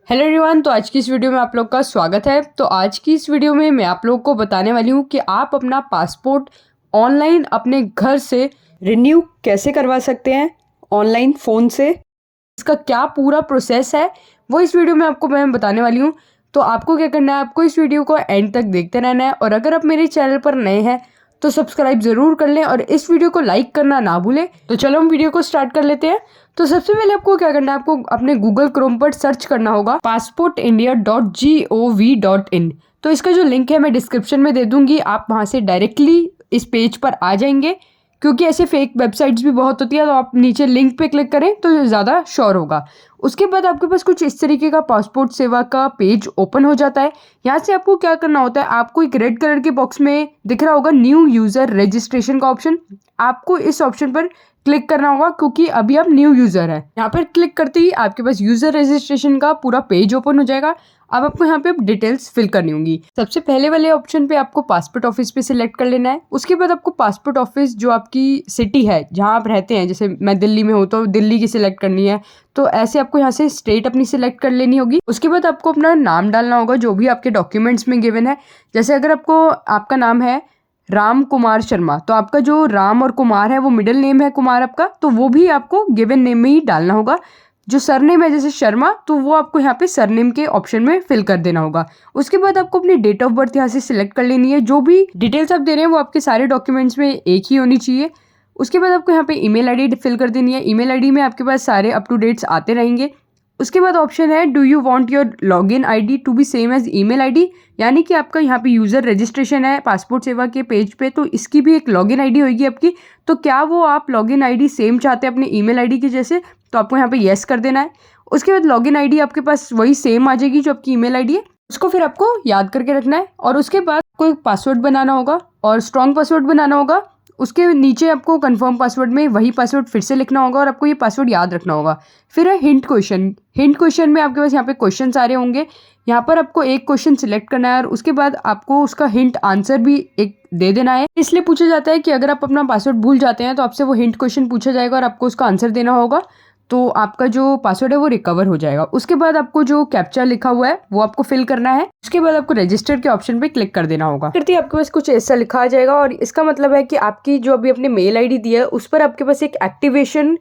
Hello everyone. तो आज की इस वीडियो में आप लोग का स्वागत है। तो आज की इस वीडियो में मैं आप लोग को बताने वाली हूँ कि आप अपना पासपोर्ट ऑनलाइन अपने घर से रिन्यू कैसे करवा सकते हैं ऑनलाइन फ़ोन से। इसका क्या पूरा प्रोसेस है वो इस वीडियो में आपको मैं बताने वाली हूँ। तो आपको क्या करना है, आपको इस वीडियो को एंड तक देखते रहना है और अगर आप मेरे चैनल पर नए हैं तो सब्सक्राइब ज़रूर कर लें और इस वीडियो को लाइक करना ना भूलें। तो चलो हम वीडियो को स्टार्ट कर लेते हैं। तो सबसे पहले आपको क्या करना है, आपको अपने गूगल क्रोम पर सर्च करना होगा passportindia.gov.in। तो इसका जो लिंक है मैं डिस्क्रिप्शन में दे दूंगी, आप वहाँ से डायरेक्टली इस पेज पर आ जाएंगे, क्योंकि ऐसे फेक वेबसाइट्स भी बहुत होती है। तो आप नीचे लिंक पे क्लिक करें तो ज़्यादा श्योर होगा। उसके बाद आपके पास कुछ इस तरीके का पासपोर्ट सेवा का पेज ओपन हो जाता है। यहाँ से आपको क्या करना होता है, आपको एक रेड कलर के बॉक्स में दिख रहा होगा न्यू यूज़र रजिस्ट्रेशन का ऑप्शन। आपको इस ऑप्शन पर क्लिक करना होगा क्योंकि अभी आप न्यू यूज़र हैं। यहाँ पर क्लिक करते ही आपके पास यूज़र रजिस्ट्रेशन का पूरा पेज ओपन हो जाएगा। अब आपको यहाँ पे डिटेल्स फिल करनी होंगी। सबसे पहले वाले ऑप्शन पे आपको पासपोर्ट ऑफिस पे सिलेक्ट कर लेना है। उसके बाद आपको पासपोर्ट ऑफिस जो आपकी सिटी है जहाँ आप रहते हैं, जैसे मैं दिल्ली में हूँ तो दिल्ली की सिलेक्ट करनी है। तो ऐसे आपको यहाँ से स्टेट अपनी सिलेक्ट कर लेनी होगी। उसके बाद आपको अपना नाम डालना होगा जो भी आपके डॉक्यूमेंट्स में गिवन है। जैसे अगर आपका नाम है राम कुमार शर्मा, तो आपका जो राम और कुमार है वो मिडिल नेम है कुमार आपका, तो वो भी आपको गिवन नेम में ही डालना होगा। जो सरनेम है जैसे शर्मा, तो वो आपको यहाँ पे सरनेम के ऑप्शन में फिल कर देना होगा। उसके बाद आपको अपनी डेट ऑफ बर्थ यहाँ से सिलेक्ट कर लेनी है। जो भी डिटेल्स आप दे रहे हैं वो आपके सारे डॉक्यूमेंट्स में एक ही होनी चाहिए। उसके बाद आपको यहाँ पे ईमेल आईडी फिल कर देनी है। ईमेल आईडी में आपके पास सारे अप टू डेट्स आते रहेंगे। उसके बाद ऑप्शन है do you want your login ID to be same as email ID, यानी कि आपका यहाँ पे यूज़र रजिस्ट्रेशन है पासपोर्ट सेवा के पेज पे, तो इसकी भी एक लॉगिन आईडी होगी आपकी। तो क्या वो आप लॉगिन आईडी सेम चाहते हैं अपने ईमेल आईडी के जैसे, तो आपको यहाँ पे येस कर देना है। उसके बाद लॉगिन आईडी आपके पास वही सेम आ जाएगी जो आपकी ईमेल आईडी है, उसको फिर आपको याद करके रखना है। और उसके बाद कोई पासवर्ड बनाना होगा और स्ट्रॉन्ग पासवर्ड बनाना होगा। उसके नीचे आपको कंफर्म पासवर्ड में वही पासवर्ड फिर से लिखना होगा और आपको ये पासवर्ड याद रखना होगा। फिर है हिंट क्वेश्चन। हिंट क्वेश्चन में आपके पास यहाँ पे क्वेश्चन सारे होंगे। यहाँ पर आपको एक क्वेश्चन सिलेक्ट करना है और उसके बाद आपको उसका हिंट आंसर भी एक दे देना है। इसलिए पूछा जाता है कि अगर आप अपना पासवर्ड भूल जाते हैं तो आपसे वो हिंट क्वेश्चन पूछा जाएगा और आपको उसका आंसर देना होगा, तो आपका जो पासवर्ड है वो रिकवर हो जाएगा। उसके बाद आपको जो कैप्चा लिखा हुआ है वो आपको फिल करना है। उसके बाद आपको रजिस्टर के ऑप्शन पे क्लिक कर देना होगा। करते ही आपके पास कुछ ऐसा लिखा आ जाएगा और इसका मतलब है कि आपकी जो अभी अपने मेल आईडी दी है उस पर आपके पास एक एक्टिवेशन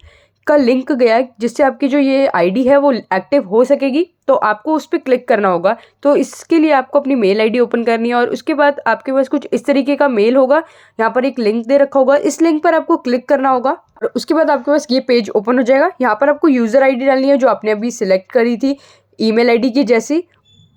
का लिंक गया है, जिससे आपकी जो ये आईडी है वो एक्टिव हो सकेगी। तो आपको उस पर क्लिक करना होगा। तो इसके लिए आपको अपनी मेल आईडी ओपन करनी है और उसके बाद आपके पास कुछ इस तरीके का मेल होगा। यहाँ पर एक लिंक दे रखा होगा, इस लिंक पर आपको क्लिक करना होगा और उसके बाद आपके पास ये पेज ओपन हो जाएगा। यहाँ पर आपको यूज़र आईडी डालनी है जो आपने अभी सिलेक्ट करी थी ईमेल आईडी की जैसी,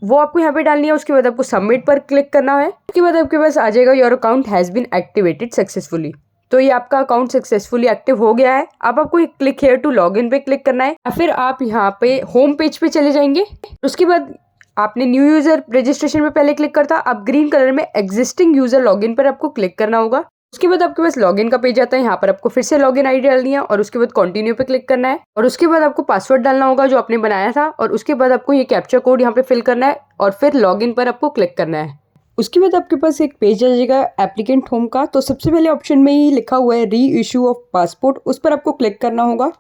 वो आपको यहाँ पे डालनी है। उसके बाद आपको सबमिट पर क्लिक करना है। उसके बाद आपके पास आ जाएगा your account has been activated successfully. तो ये आपका अकाउंट सक्सेसफुली एक्टिव हो गया है। अब आपको click here to log in पे क्लिक करना है या फिर आप यहाँ पे होम पेज पे चले जाएंगे। उसके बाद आपने न्यू यूज़र रजिस्ट्रेशन पे पहले क्लिक करता, अब ग्रीन कलर में एग्जिस्टिंग यूज़र लॉगिन पर आपको क्लिक करना होगा। उसके बाद आपके पास लॉगिन का पेज आता है। यहाँ पर आपको फिर से लॉगिन आईडी डालनी है और उसके बाद कंटिन्यू पे क्लिक करना है और उसके बाद आपको पासवर्ड डालना होगा जो आपने बनाया था और उसके बाद आपको ये कैप्चा कोड यहाँ पे फिल करना है और फिर लॉगिन पर आपको क्लिक करना है। उसके बाद आपके पास एक पेज आ जाएगा एप्लीकेंट होम का। तो सबसे पहले ऑप्शन में ही लिखा हुआ है री इशू ऑफ पासपोर्ट, उस पर आपको क्लिक करना होगा।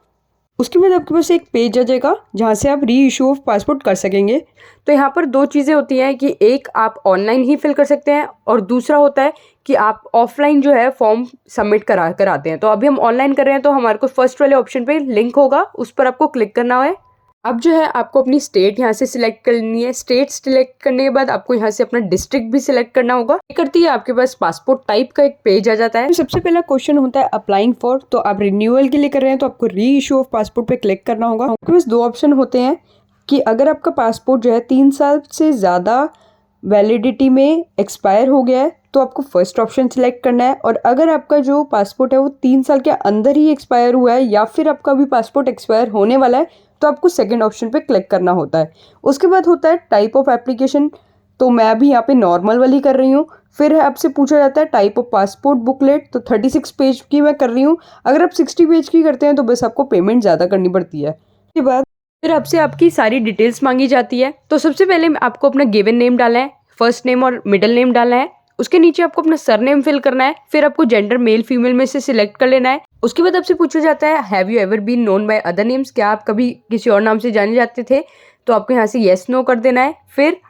उसके बाद आपके पास एक पेज आ जाएगा जहाँ से आप री इशू ऑफ पासपोर्ट कर सकेंगे। तो यहाँ पर दो चीज़ें होती हैं कि एक आप ऑनलाइन ही फिल कर सकते हैं और दूसरा होता है कि आप ऑफलाइन जो है फॉर्म सबमिट कराते हैं। तो अभी हम ऑनलाइन कर रहे हैं तो हमारे को फर्स्ट वाले ऑप्शन पे लिंक होगा, उस पर आपको क्लिक करना है। अब जो है आपको अपनी स्टेट यहाँ से सिलेक्ट करनी है। स्टेट सिलेक्ट करने के बाद आपको यहाँ से अपना डिस्ट्रिक्ट भी सिलेक्ट करना होगा। ये करती है आपके पास पासपोर्ट टाइप का एक पेज आ जाता है। तो सबसे पहला क्वेश्चन होता है अप्लाइंग फॉर। तो आप रिन्यूअल के लिए कर रहे हैं तो आपको री इशू ऑफ पासपोर्ट पे क्लिक करना होगा। आपके पास दो ऑप्शन होते हैं कि अगर आपका पासपोर्ट जो है 3 साल से ज़्यादा वैलिडिटी में एक्सपायर हो गया है तो आपको फर्स्ट ऑप्शन सिलेक्ट करना है, और अगर आपका जो पासपोर्ट है वो 3 साल के अंदर ही एक्सपायर हुआ है या फिर आपका भी पासपोर्ट एक्सपायर होने वाला है तो आपको सेकंड ऑप्शन पे क्लिक करना होता है। उसके बाद होता है टाइप ऑफ एप्लीकेशन। तो मैं अभी यहाँ पे नॉर्मल वाली कर रही हूँ। फिर आपसे पूछा जाता है टाइप ऑफ पासपोर्ट बुकलेट, तो 36 पेज की मैं कर रही हूँ। अगर आप 60 पेज की करते हैं तो बस आपको पेमेंट ज़्यादा करनी पड़ती है। उसके बाद फिर आपसे आपकी सारी डिटेल्स मांगी जाती है। तो सबसे पहले आपको अपना गिवन नेम डालना है, फर्स्ट नेम और मिडिल नेम डालना है। उसके नीचे आपको अपना सरनेम फिल करना है। फिर आपको जेंडर मेल फीमेल में से सिलेक्ट कर लेना है। उसके बाद आपसे पूछा जाता है have you ever been known by other names, क्या आप कभी किसी और नाम से जाने जाते थे। तो आपको यहाँ से येस नो कर देना है। फिर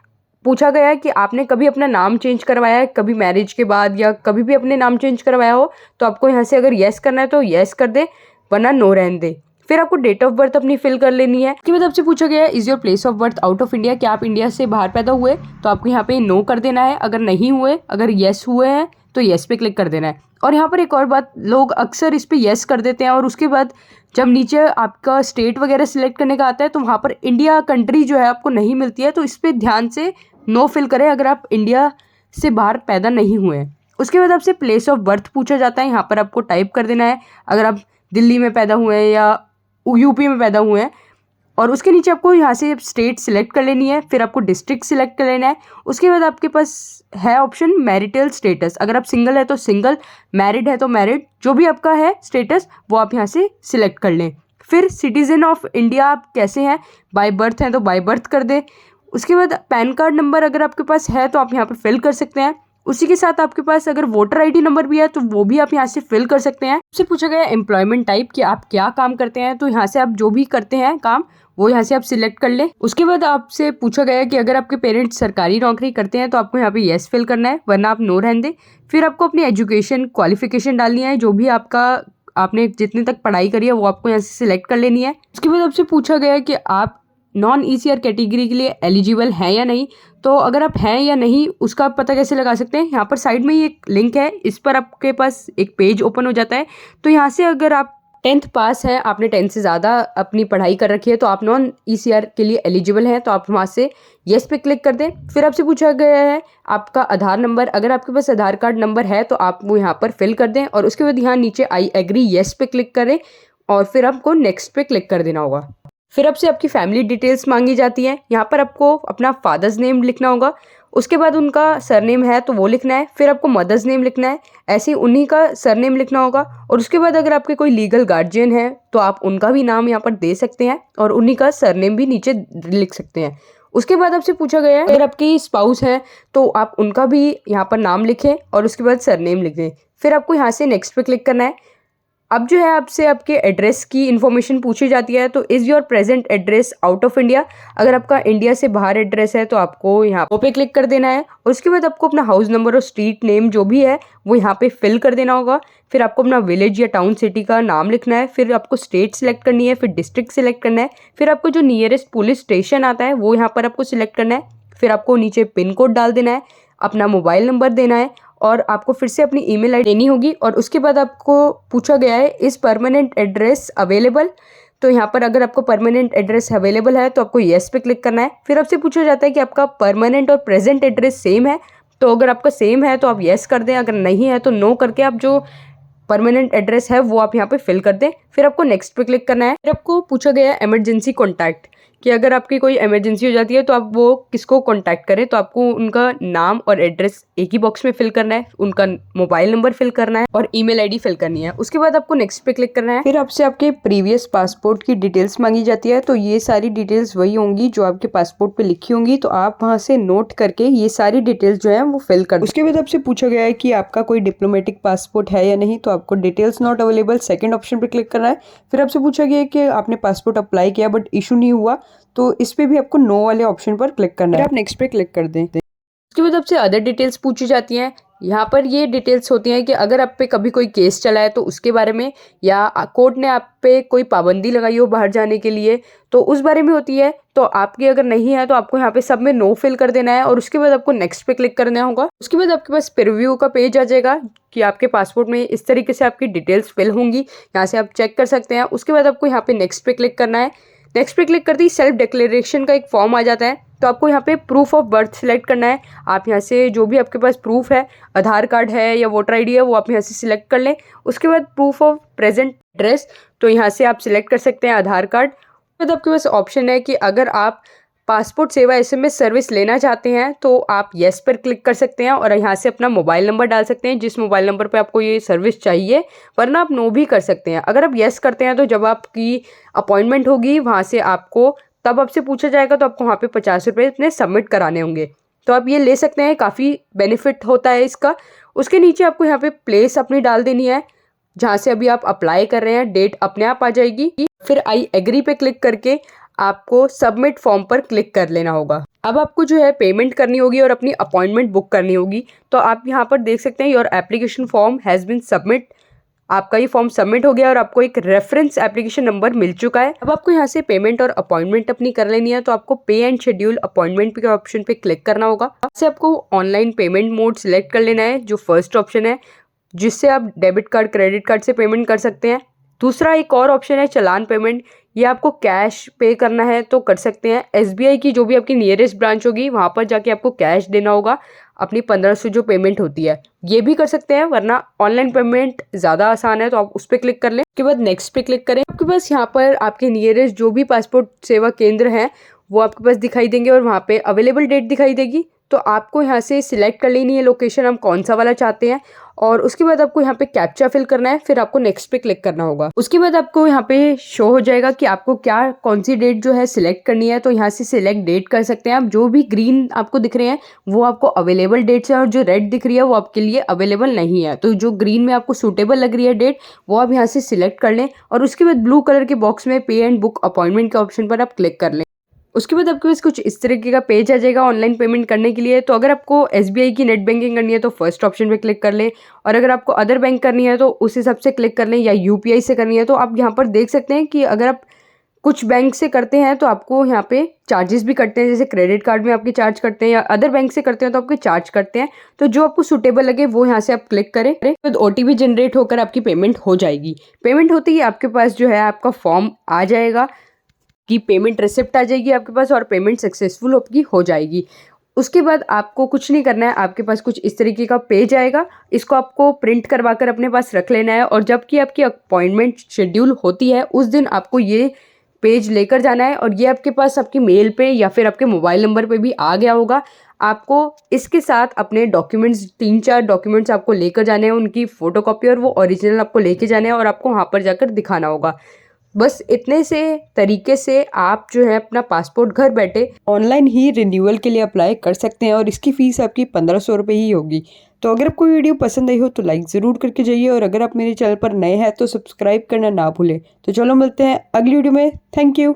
पूछा गया है कि आपने कभी अपना नाम चेंज करवाया है कभी मैरिज के बाद या कभी भी अपने नाम चेंज करवाया हो, तो आपको यहाँ से अगर येस करना है तो येस कर दे, वरना नो रहने दे। फिर आपको डेट ऑफ बर्थ अपनी फिल कर लेनी है। उसके बाद आपसे पूछा गया है is your place of birth out of India, क्या आप इंडिया से बाहर पैदा हुए, तो आपको यहाँ पे नो कर देना है। अगर नहीं हुए, अगर येस हुए हैं तो येस पे क्लिक कर देना है। और यहाँ पर एक और बात, लोग अक्सर इस पे येस कर देते हैं और उसके बाद जब नीचे आपका स्टेट वगैरह सिलेक्ट करने का आता है तो वहाँ पर इंडिया कंट्री जो है आपको नहीं मिलती है, तो इस पर ध्यान से नो फिल करें अगर आप इंडिया से बाहर पैदा नहीं हुए हैं। उसके बाद आपसे प्लेस ऑफ बर्थ पूछा जाता है, यहाँ पर आपको टाइप कर देना है अगर आप दिल्ली में पैदा हुए हैं या यूपी में पैदा हुए हैं। और उसके नीचे आपको यहाँ से स्टेट सिलेक्ट कर लेनी है, फिर आपको डिस्ट्रिक्ट सिलेक्ट कर लेना है। उसके बाद आपके पास है ऑप्शन मैरिटल स्टेटस, अगर आप सिंगल है तो सिंगल, मैरिड है तो मैरिड, जो भी आपका है स्टेटस वो आप यहाँ से सिलेक्ट कर लें। फिर सिटीज़न ऑफ इंडिया आप कैसे हैं, बाय बर्थ हैं तो बाय बर्थ कर दें। उसके बाद पैन कार्ड नंबर अगर आपके पास है तो आप यहाँ पर फिल कर सकते हैं। उसी के साथ आपके पास अगर वोटर आईडी नंबर भी है तो वो भी आप यहाँ से फिल कर सकते हैं। आपसे पूछा गया एम्प्लॉयमेंट टाइप कि आप क्या काम करते हैं, तो यहाँ से आप जो भी करते हैं काम वो यहाँ से आप सिलेक्ट कर लें। उसके बाद आपसे पूछा गया कि अगर आपके पेरेंट्स सरकारी नौकरी करते हैं तो आपको यहाँ पे येस फिल करना है, वरना आप नो रहने दें। फिर आपको अपनी एजुकेशन क्वालिफिकेशन डालनी है, जो भी आपने जितने तक पढ़ाई करी है वो आपको यहाँ से सिलेक्ट कर लेनी है। उसके बाद आपसे पूछा गया कि आप नॉन ईसीआर कैटेगरी के लिए एलिजिबल हैं या नहीं, तो अगर आप हैं या नहीं उसका आप पता कैसे लगा सकते हैं। यहाँ पर साइड में ही एक लिंक है, इस पर आपके पास एक पेज ओपन हो जाता है। तो यहाँ से अगर आप 10th पास हैं, आपने 10 से ज़्यादा अपनी पढ़ाई कर रखी है, तो आप नॉन ईसीआर के लिए एलिजिबल हैं, तो आप वहाँ से येस पे क्लिक कर दें। फिर आपसे पूछा गया है आपका आधार नंबर, अगर आपके पास आधार कार्ड नंबर है तो आप वो यहाँ पर फिल कर दें। और उसके बाद यहाँ नीचे आई एग्री येस पे क्लिक करें और फिर आपको नेक्स्ट पे क्लिक कर देना होगा। फिर आपसे आपकी फैमिली डिटेल्स मांगी जाती हैं, यहाँ पर आपको अपना फादर्स नेम लिखना होगा। उसके बाद उनका सरनेम है तो वो लिखना है, फिर आपको मदर्स नेम लिखना है, ऐसे ही उन्हीं का सरनेम लिखना होगा। और उसके बाद अगर आपके कोई लीगल गार्जियन है तो आप उनका भी नाम यहाँ पर दे सकते हैं और उन्हीं का सरनेम भी नीचे लिख सकते हैं। उसके बाद आपसे पूछा गया है अगर आपकी स्पाउस है तो आप उनका भी यहाँ पर नाम लिखें और उसके बाद सरनेम लिख दें। फिर आपको यहाँ से नेक्स्ट पे क्लिक करना है। अब जो है आपसे आपके एड्रेस की इन्फॉर्मेशन पूछी जाती है, तो is your present address out of India, अगर आपका इंडिया से बाहर एड्रेस है तो आपको यहाँ पे क्लिक कर देना है। और उसके बाद आपको अपना हाउस नंबर और स्ट्रीट नेम जो भी है वो यहाँ पे फिल कर देना होगा। फिर आपको अपना विलेज या टाउन सिटी का नाम लिखना है, फिर आपको स्टेट सिलेक्ट करनी है, फिर डिस्ट्रिक्ट सिलेक्ट करना है, फिर आपको जो नियरेस्ट पुलिस स्टेशन आता है वो यहाँ पर आपको सिलेक्ट करना है। फिर आपको नीचे पिन कोड डाल देना है, अपना मोबाइल नंबर देना है और आपको फिर से अपनी ईमेल आईडी देनी होगी। और उसके बाद आपको पूछा गया है इस परमानेंट एड्रेस अवेलेबल, तो यहाँ पर अगर आपको परमानेंट एड्रेस अवेलेबल है तो आपको येस पे क्लिक करना है। फिर आपसे पूछा जाता है कि आपका परमानेंट और प्रेजेंट एड्रेस सेम है, तो अगर आपका सेम है तो आप येस कर दें, अगर नहीं है तो नो करके आप जो परमानेंट एड्रेस है वो आप यहाँ पे फिल कर दें। फिर आपको नेक्स्ट पे क्लिक करना है। फिर आपको पूछा गया है इमरजेंसी कॉन्टैक्ट, कि अगर आपकी कोई इमरजेंसी हो जाती है तो आप वो किसको कांटेक्ट करें, तो आपको उनका नाम और एड्रेस एक ही बॉक्स में फिल करना है, उनका मोबाइल नंबर फिल करना है और ईमेल आईडी फिल करनी है। उसके बाद आपको नेक्स्ट पे क्लिक करना है। फिर आपसे आपके प्रीवियस पासपोर्ट की डिटेल्स मांगी जाती है, तो ये सारी डिटेल्स वही होंगी जो आपके पासपोर्ट पे लिखी होंगी, तो आप वहाँ से नोट करके ये सारी डिटेल्स जो है वो फिल कर। उसके बाद आपसे पूछा गया है कि आपका कोई डिप्लोमेटिक पासपोर्ट है या नहीं, तो आपको details not available second option पे क्लिक करना है। फिर आपसे पूछा गया है कि आपने पासपोर्ट अप्लाई किया बट इशू नहीं हुआ, तो इस पे भी आपको नो वाले ऑप्शन पर क्लिक करना है, आप नेक्स्ट पे क्लिक कर दें। उसके बाद आपसे अदर डिटेल्स पूछी जाती हैं। यहाँ पर ये डिटेल्स होती हैं कि अगर आप पे कभी कोई केस चला है तो उसके बारे में, या कोर्ट ने आप पे कोई पाबंदी लगाई हो बाहर जाने के लिए तो उस बारे में होती है। तो आपकी अगर नहीं है तो आपको यहाँ पे सब में नो फिल कर देना है और उसके बाद आपको नेक्स्ट पे क्लिक करना होगा। उसके बाद आपके पास प्रीव्यू का पेज आ जाएगा कि आपके पासपोर्ट में इस तरीके से आपकी डिटेल्स फिल होंगी, यहाँ से आप चेक कर सकते हैं। उसके बाद आपको यहाँ पे नेक्स्ट पे क्लिक करना है। नेक्स्ट पे क्लिक करते ही सेल्फ डिक्लेरेशन का एक फॉर्म आ जाता है, तो आपको यहाँ पे प्रूफ ऑफ बर्थ सिलेक्ट करना है। आप यहाँ से जो भी आपके पास प्रूफ है, आधार कार्ड है या वोटर आईडी है, वो आप यहाँ से सिलेक्ट कर लें। उसके बाद प्रूफ ऑफ प्रेजेंट एड्रेस, तो यहाँ से आप सिलेक्ट कर सकते हैं आधार कार्ड। बाद आपके पास ऑप्शन है कि अगर आप पासपोर्ट सेवा SMS सर्विस लेना चाहते हैं तो आप येस पर क्लिक कर सकते हैं और यहाँ से अपना मोबाइल नंबर डाल सकते हैं जिस मोबाइल नंबर पे आपको ये सर्विस चाहिए, वरना आप नो भी कर सकते हैं। अगर आप येस करते हैं तो जब आपकी अपॉइंटमेंट होगी वहाँ से आपको तब आपसे पूछा जाएगा, तो आपको वहाँ पे 50 रुपये इतने सबमिट कराने होंगे, तो आप ये ले सकते हैं, काफ़ी बेनिफिट होता है इसका। उसके नीचे आपको यहाँ पे प्लेस अपनी डाल देनी है जहाँ से अभी आप अप्लाई कर रहे हैं, डेट अपने आप आ जाएगी। फिर आई एग्री पे क्लिक करके आपको सबमिट फॉर्म पर क्लिक कर लेना होगा। अब आपको जो है पेमेंट करनी होगी और अपनी अपॉइंटमेंट बुक करनी होगी। तो आप यहाँ पर देख सकते हैं your application form has been submit. आपका ये फॉर्म सबमिट हो गया और आपको एक रेफरेंस एप्लीकेशन नंबर मिल चुका है। अब आपको यहाँ से पेमेंट और अपॉइंटमेंट अपनी कर लेनी है। तो आपको पे एंड शेड्यूल अपॉइंटमेंट के ऑप्शन पे क्लिक करना होगा। आपसे आपको ऑनलाइन पेमेंट मोड सिलेक्ट कर लेना है, जो फर्स्ट ऑप्शन है, जिससे आप डेबिट कार्ड क्रेडिट कार्ड से पेमेंट कर सकते हैं। दूसरा एक और ऑप्शन है चालान पेमेंट। ये आपको कैश पे करना है तो कर सकते हैं। एसबीआई की जो भी आपकी नियरेस्ट ब्रांच होगी वहाँ पर जाके आपको कैश देना होगा अपनी 1500 जो पेमेंट होती है, ये भी कर सकते हैं। वरना ऑनलाइन पेमेंट ज़्यादा आसान है तो आप उस पर क्लिक कर लें। उसके बाद नेक्स्ट पे क्लिक करें। आपके पास यहाँ पर आपके नियरेस्ट जो भी पासपोर्ट सेवा केंद्र हैं वो आपके पास दिखाई देंगे और वहाँ पे अवेलेबल डेट दिखाई देगी। तो आपको यहाँ से सिलेक्ट कर लेनी है लोकेशन, हम कौन सा वाला चाहते हैं। और उसके बाद आपको यहाँ पे कैप्चा फिल करना है, फिर आपको नेक्स्ट पे क्लिक करना होगा। उसके बाद आपको यहाँ पे शो हो जाएगा कि आपको क्या कौन सी डेट जो है सिलेक्ट करनी है। तो यहाँ से सिलेक्ट डेट कर सकते हैं आप। जो भी ग्रीन आपको दिख रहे हैं वो आपको अवेलेबल डेट्स है और जो रेड दिख रही है वो आपके लिए अवेलेबल नहीं है। तो जो ग्रीन में आपको सूटेबल लग रही है डेट वो आप यहाँ से सिलेक्ट कर लें और उसके बाद ब्लू कलर के बॉक्स में पे एंड बुक अपॉइंटमेंट के ऑप्शन पर आप क्लिक कर लें। उसके बाद आपके पास कुछ इस तरीके का पेज आ जाएगा ऑनलाइन पेमेंट करने के लिए। तो अगर आपको एसबीआई की नेट बैंकिंग करनी है तो फर्स्ट ऑप्शन पे क्लिक कर लें, और अगर आपको अदर बैंक करनी है तो उस हिसाब से क्लिक कर लें, या यूपीआई से करनी है तो आप यहाँ पर देख सकते हैं कि अगर आप कुछ बैंक से करते हैं तो आपको यहाँ पे चार्जेस भी कटते हैं, जैसे क्रेडिट कार्ड में आपके चार्ज करते हैं, या अदर बैंक से करते हैं तो आपके चार्ज करते हैं। तो जो आपको सूटेबल लगे वो यहाँ से आप क्लिक करें। तो ओटीपी जनरेट होकर आपकी पेमेंट हो जाएगी। पेमेंट होते ही आपके पास जो है आपका फॉर्म आ जाएगा कि पेमेंट रिसिप्ट आ जाएगी आपके पास और पेमेंट सक्सेसफुल आपकी हो जाएगी। उसके बाद आपको कुछ नहीं करना है, आपके पास कुछ इस तरीके का पेज आएगा। इसको आपको प्रिंट करवा कर अपने पास रख लेना है, और जबकि आपकी अपॉइंटमेंट शेड्यूल होती है उस दिन आपको ये पेज लेकर जाना है, और ये आपके पास आपकी मेल पे या फिर आपके मोबाइल नंबर पे भी आ गया होगा। आपको इसके साथ अपने डॉक्यूमेंट्स 3-4 डॉक्यूमेंट्स आपको लेकर जाने हैं, उनकी फ़ोटोकॉपी और वो ओरिजिनल आपको लेके जाने हैं और आपको वहाँ पर जाकर दिखाना होगा। बस इतने से तरीके से आप जो है अपना पासपोर्ट घर बैठे ऑनलाइन ही रिन्यूअल के लिए अप्लाई कर सकते हैं, और इसकी फ़ीस आपकी 1500 रुपये ही होगी। तो अगर आपको वीडियो पसंद आई हो तो लाइक ज़रूर करके जाइए, और अगर आप मेरे चैनल पर नए हैं तो सब्सक्राइब करना ना भूलें। तो चलो मिलते हैं अगली वीडियो में। Thank you.